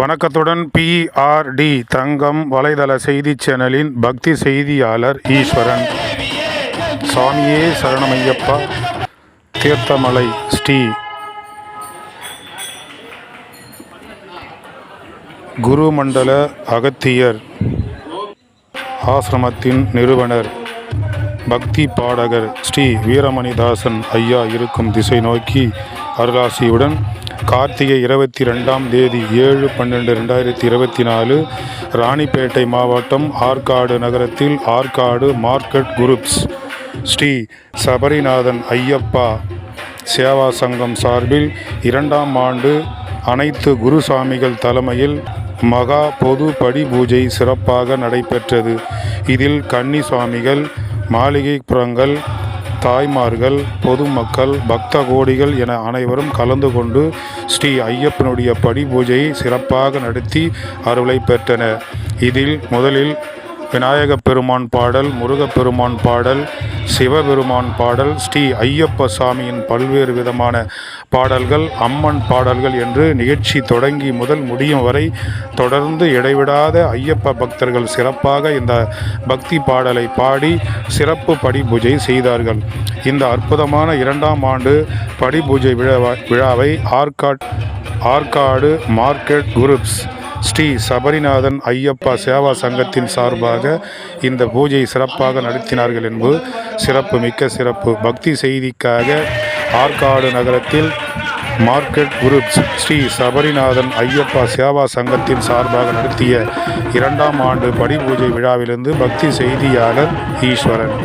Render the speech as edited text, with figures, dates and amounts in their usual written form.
வணக்கத்துடன் PRD தங்கம் வலைதள செய்தி சேனலின் பக்தி செய்தியாளர் ஈஸ்வரன். சாமியே சரணமையப்பா. தீர்த்தமலை ஸ்ரீ குருமண்டல அகத்தியர் ஆசிரமத்தின் நிறுவனர் பக்தி பாடகர் ஸ்ரீ வீரமணிதாசன் ஐயா இருக்கும் திசை நோக்கி அருளாசியுடன் கார்த்திகை 22ஆம் தேதி 7/12/2024 ராணிப்பேட்டை மாவட்டம் ஆற்காடு நகரத்தில் ஆற்காடு மார்க்கெட் குரூப்ஸ் ஸ்ரீ சபரிநாதன் ஐயப்பா சேவா சங்கம் சார்பில் 2ஆம் ஆண்டு அனைத்து குருசாமிகள் தலைமையில் மகா பொது படி பூஜை சிறப்பாக நடைபெற்றது. இதில் கன்னி சுவாமிகள், மாளிகைப்புறங்கள், தாய்மார்கள், பொதுமக்கள், பக்த கோடிகள் என அனைவரும் கலந்து கொண்டு ஸ்ரீ ஐயப்பனுடைய படி பூஜையை சிறப்பாக நடத்தி அருளை பெற்றனர். இதில் முதலில் விநாயகப் பெருமான் பாடல், முருகப்பெருமான் பாடல், சிவபெருமான் பாடல், ஸ்ரீ ஐயப்ப சாமியின் பல்வேறு விதமான பாடல்கள், அம்மன் பாடல்கள் என்று நிகழ்ச்சி தொடங்கி முதல் முடியும் வரை தொடர்ந்து இடைவிடாத ஐயப்ப பக்தர்கள் சிறப்பாக இந்த பக்தி பாடலை பாடி சிறப்பு படி பூஜை செய்தார்கள். இந்த அற்புதமான 2ஆம் ஆண்டு படி பூஜை விழாவை ஆற்காடு மார்க்கெட் குரூப்ஸ் ஸ்ரீ சபரிநாதன் ஐயப்பா சேவா சங்கத்தின் சார்பாக இந்த பூஜை சிறப்பாக நடத்தினார்கள் என்பது சிறப்பு மிக்க சிறப்பு. பக்தி செய்திக்காக ஆற்காடு நகரத்தில் மார்க்கெட் குரூப்ஸ் ஸ்ரீ சபரிநாதன் ஐயப்பா சேவா சங்கத்தின் சார்பாக நடத்திய 2ஆம் ஆண்டு படி பூஜை விழாவிலிருந்து பக்தி செய்தியாளர் ஈஸ்வரன்.